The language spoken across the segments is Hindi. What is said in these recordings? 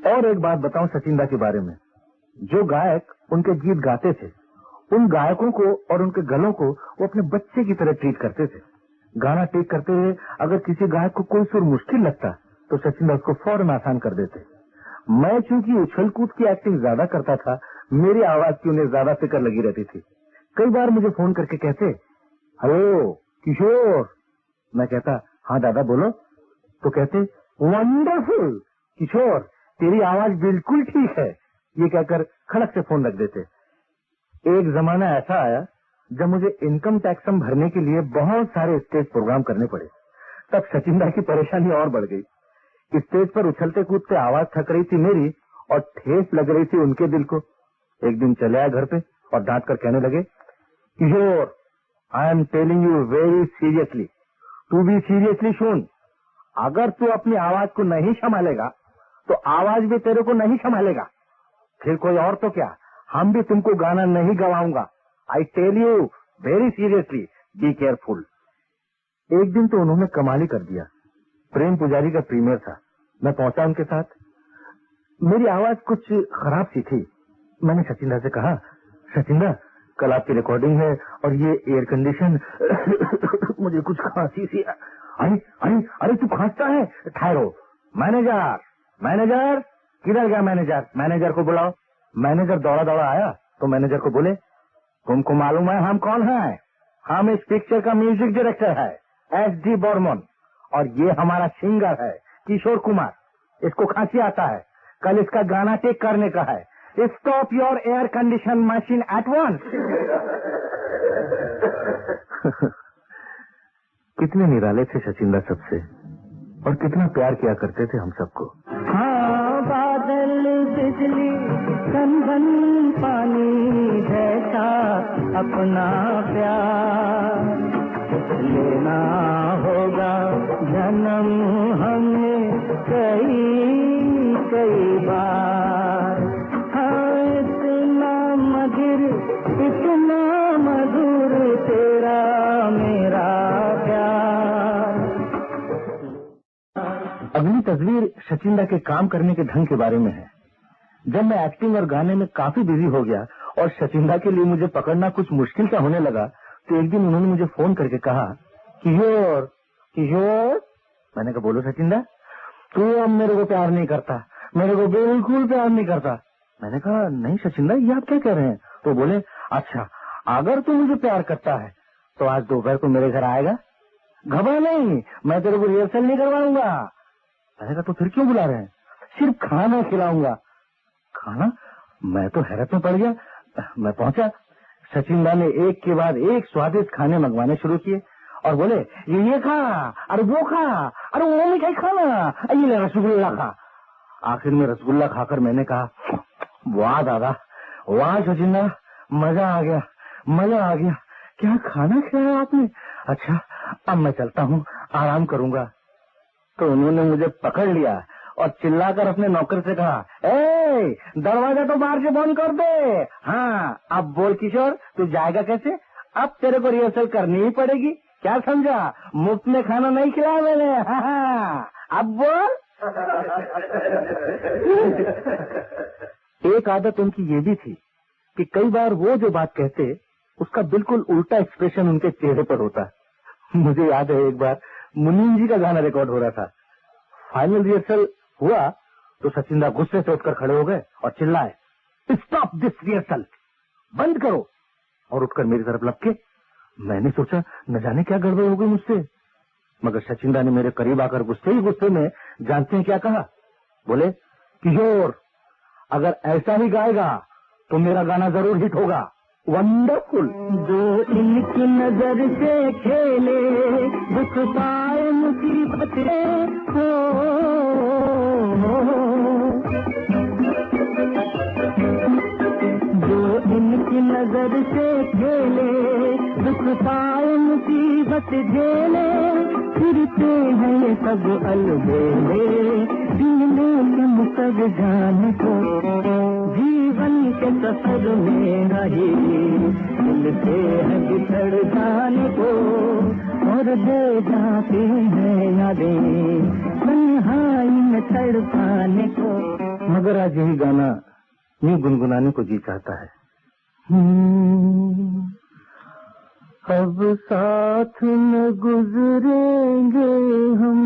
और एक बात बताऊं सचिंदा के बारे में, जो गायक उनके गीत गाते थे, उन गायकों को और उनके गलों को वो अपने बच्चे की तरह ट्रीट करते थे। गाना टेक करते हुए अगर किसी गायक को कोई सुर मुश्किल लगता तो सचिंदा उसको फौरन आसान कर देते। मैं चूंकि उछल कूद की एक्टिंग ज्यादा करता था, मेरी आवाज की उन्हें ज्यादा फिक्र लगी रहती थी। कई बार मुझे फोन करके कहते, हेलो किशोर। मैं कहता, हाँ दादा बोलो। तो कहते, वंडरफुल किशोर, तेरी आवाज बिल्कुल ठीक है। ये कहकर खड़क से फोन रख देते। एक जमाना ऐसा आया जब मुझे इनकम टैक्स भरने के लिए बहुत सारे स्टेज प्रोग्राम करने पड़े। तब सचिंदा की परेशानी और बढ़ गई। स्टेज पर उछलते कूदते आवाज थक रही थी मेरी और ठेस लग रही थी उनके दिल को। एक दिन चले आए घर पे और डांट कर कहने लगे, Kishore, I am telling you very seriously, to be seriously सुन, अगर तू अपनी आवाज को नहीं संभालेगा तो आवाज भी तेरे को नहीं संभालेगा। फिर कोई और तो क्या, हम भी तुमको गाना नहीं गवाऊंगा। I tell you very seriously, be careful. एक दिन तो उन्होंने कमाल ही कर दिया। प्रेम पुजारी का प्रीमियर था, मैं पहुंचा उनके साथ। मेरी आवाज कुछ खराब सी थी। मैंने सचिंदा से कहा, सचिंदा कल आपकी रिकॉर्डिंग है और ये एयर कंडीशन मुझे कुछ खांसी सी। अरे अरे अरे तू खांसता है, ठहरो। मैनेजर मैनेजर किधर गया मैनेजर, मैनेजर को बुलाओ। मैनेजर दौड़ा दौड़ा आया तो मैनेजर को बोले, तुमको मालूम है हम कौन हैं? हम इस पिक्चर का म्यूजिक डायरेक्टर है SD बर्मन, और ये हमारा सिंगर है किशोर कुमार। इसको खांसी आता है, कल इसका गाना टेक करने का है। Stop your air condition machine at once. कितने निराले थे सचिंदा सबसे, और कितना प्यार किया करते थे हम सबको। हाँ, बादल बिजली कंबन पानी जैसा अपना प्यार लेना होगा जन्म हमें कई कई बार। हाँ, इतना मधुर इतना मधुर तेरा मेरा प्यार। अगली तस्वीर सचिंदा के काम करने के ढंग के बारे में है। जब मैं एक्टिंग और गाने में काफी बिजी हो गया और सचिंदा के लिए मुझे पकड़ना कुछ मुश्किल सा होने लगा, तो एक दिन उन्होंने मुझे फोन करके कहा, किशोर किशोर। मैंने कहा, बोलो सचिंदा। तू अब मेरे को प्यार नहीं करता, मेरे को बिल्कुल प्यार नहीं करता। मैंने कहा, नहीं सचिंदा, ये आप क्या कह रहे हैं? तो बोले, अच्छा अगर तू मुझे प्यार करता है तो आज दोपहर को मेरे घर आएगा। घबरा नहीं, मैं तेरे को रिहर्सल नहीं करवाऊंगा। मैंने कहा, तो फिर क्यों बुला रहे हैं? सिर्फ खाना खिलाऊंगा। खाना? मैं तो हैरत में पड़ गया। मैं पहुंचा, सचिंदा ने एक के बाद एक स्वादिष्ट खाने मंगवाने शुरू किए और बोले, ये खा, अरे वो खा, अरे वो मिठाई खाना, ये ले रसगुल्ला खा। आखिर में रसगुल्ला खाकर मैंने कहा, वाह दादा, वाह सचिंदा, मजा आ गया, मजा आ गया। क्या खाना खिलाया आपने? अच्छा अब मैं चलता हूँ, आराम करूंगा। तो उन्होंने मुझे पकड़ लिया और चिल्लाकर अपने नौकर से कहा, ए दरवाजा तो बाहर से बंद कर दे। हाँ अब बोल किशोर, तू जाएगा कैसे? अब तेरे को रिहर्सल करनी ही पड़ेगी, क्या समझा? मुफ्त में खाना नहीं खिलाया मैंने। हाँ, अब बोल। एक आदत उनकी ये भी थी कि कई बार वो जो बात कहते उसका बिल्कुल उल्टा एक्सप्रेशन उनके चेहरे पर होता। मुझे याद है एक बार मुनीम जी का गाना रिकॉर्ड हो रहा था। फाइनल रिहर्सल हुआ तो सचिंदा गुस्से से उठकर खड़े हो गए और चिल्लाए, स्टॉप दिस रिहर्सल, बंद करो। और उठकर मेरी तरफ लपके। मैंने सोचा न जाने क्या गड़बड़ हो गई मुझसे, मगर सचिंदा ने मेरे करीब आकर गुस्से ही गुस्से में जानते हैं क्या कहा? बोले, किशोर अगर ऐसा ही गाएगा तो मेरा गाना जरूर हिट होगा। वंडरफुल। जो इनकी नजर से खेले दुख पाए मुसीबत हो, जो इनकी नजर से खेले दुख पाए मुसीबत झेले, फिरते हैं ये सब अलबेले, दिल में तुम सब जान को, जीवन के सफर में नहीं मिलते हैं बिछड़ जाने को, और दे जाते हैं यादें तन्हाई में तड़पाने को। मगर आज यही गाना यूं गुनगुनाने को जी चाहता है। अब साथ में गुजरेंगे हम,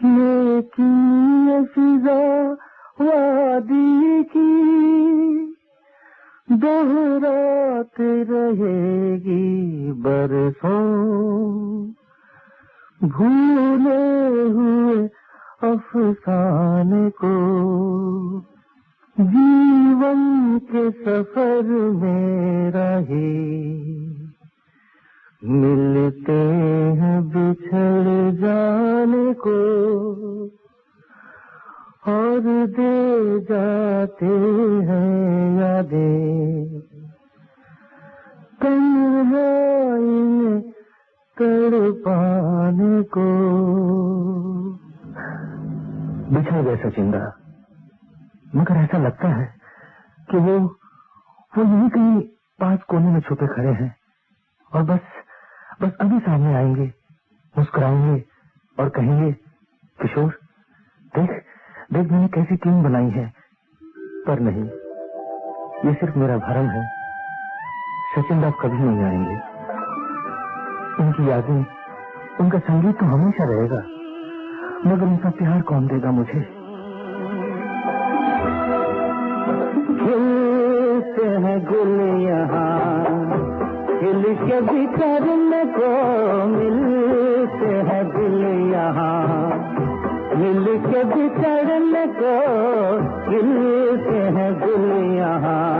लेकिन ये फिजा वादी की दोहराते रहेगी बरसों, भूले हुए अफसाने को जीवन के सफर में रहे, मिलते हैं बिछड़ जाने को और दे जाते हैं यादें, तन्हाई में तड़पाने को। बिछड़ गए सचिंदा, मगर ऐसा लगता है कि वो यहीं कहीं पास कोने में छुपे खड़े हैं और बस अभी सामने आएंगे, मुस्कुराएंगे और कहेंगे, किशोर देख मैंने कैसी टीम बनाई है। पर नहीं, ये सिर्फ मेरा भ्रम है। सचिंदा कभी नहीं आएंगे। उनकी यादें, उनका संगीत तो हमेशा रहेगा, मगर उनका प्यार कौन देगा मुझे। खिलते हैं गुल यहाँ, खिल के बिखरने को मिलते हैं दिल यहाँ, मिल के बिछड़ने को खिलते हैं गुल यहाँ।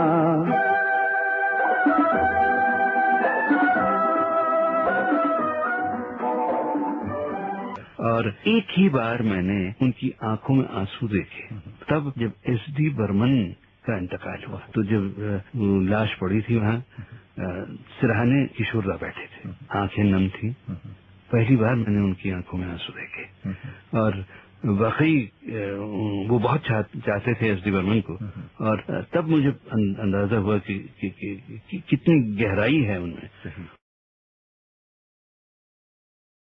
और एक ही बार मैंने उनकी आंखों में आंसू देखे, तब जब एसडी बर्मन का इंतकाल हुआ। तो जब लाश पड़ी थी वहाँ, सिरहाने किशोरदा बैठे थे, आंखें नम थी। पहली बार मैंने उनकी आंखों में आंसू देखे और वाकई वो बहुत चाहते थे एसडी बर्मन को। और तब मुझे अंदाजा हुआ कि कितनी गहराई है उनमें।